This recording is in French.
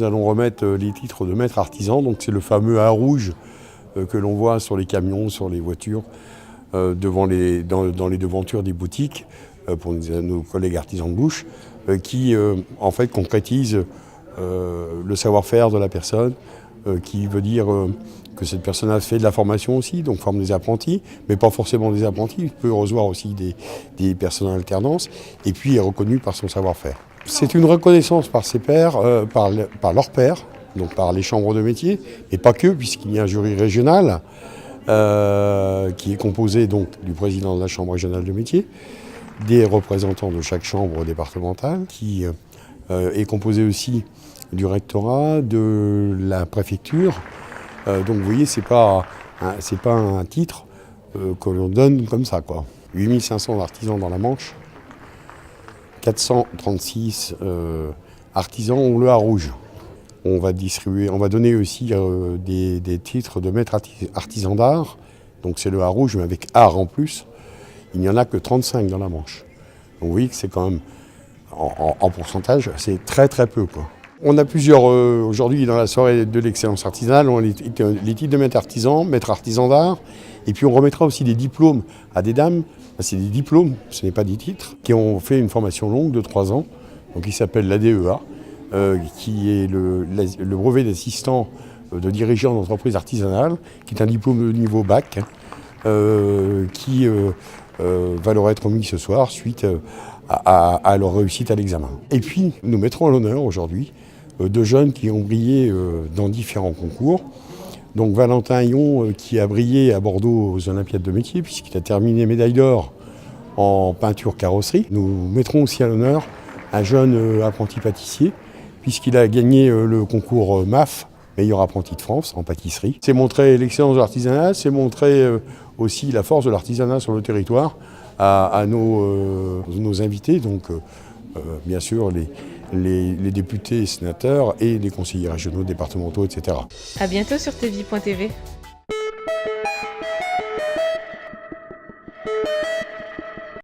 nous allons remettre les titres de maître artisan. Donc c'est le fameux A rouge que l'on voit sur les camions, sur les voitures, dans les devantures des boutiques, pour nos collègues artisans de bouche, qui en fait concrétisent le savoir-faire de la personne, qui veut dire que cette personne a fait de la formation aussi, donc forme des apprentis, mais pas forcément des apprentis, il peut recevoir aussi des personnes en alternance, et puis est reconnu par son savoir-faire. C'est une reconnaissance par ses pairs, par leurs pairs, donc par les chambres de métier, et pas que, puisqu'il y a un jury régional qui est composé donc du président de la chambre régionale de métier, des représentants de chaque chambre départementale, qui est composé aussi du rectorat, de la préfecture. Donc vous voyez, c'est pas un titre que l'on donne comme ça, quoi. 8500 artisans dans la Manche, 436 artisans ont le A rouge. On va donner aussi des titres de maître artisan d'art, donc c'est le A rouge mais avec art en plus. Il n'y en a que 35 dans la Manche. Donc vous voyez que c'est quand même, en pourcentage, c'est très très peu, quoi. On a plusieurs, aujourd'hui dans la soirée de l'excellence artisanale, on a les titres de maître artisan d'art, et puis on remettra aussi des diplômes à des dames, c'est des diplômes, ce n'est pas des titres, qui ont fait une formation longue de 3 ans, donc qui s'appelle l'ADEA, qui est le brevet d'assistant de dirigeant d'entreprise artisanale, qui est un diplôme de niveau bac, qui va leur être remis ce soir suite à leur réussite à l'examen. Et puis nous mettrons à l'honneur aujourd'hui de jeunes qui ont brillé dans différents concours. Donc Valentin Ayon qui a brillé à Bordeaux aux Olympiades de métier puisqu'il a terminé médaille d'or en peinture carrosserie. Nous mettrons aussi à l'honneur un jeune apprenti pâtissier puisqu'il a gagné le concours MAF, meilleur apprenti de France en pâtisserie. C'est montrer l'excellence de l'artisanat, c'est montrer aussi la force de l'artisanat sur le territoire à nos invités, donc bien sûr les députés, sénateurs et les conseillers régionaux, départementaux, etc. À bientôt sur tvie.tv.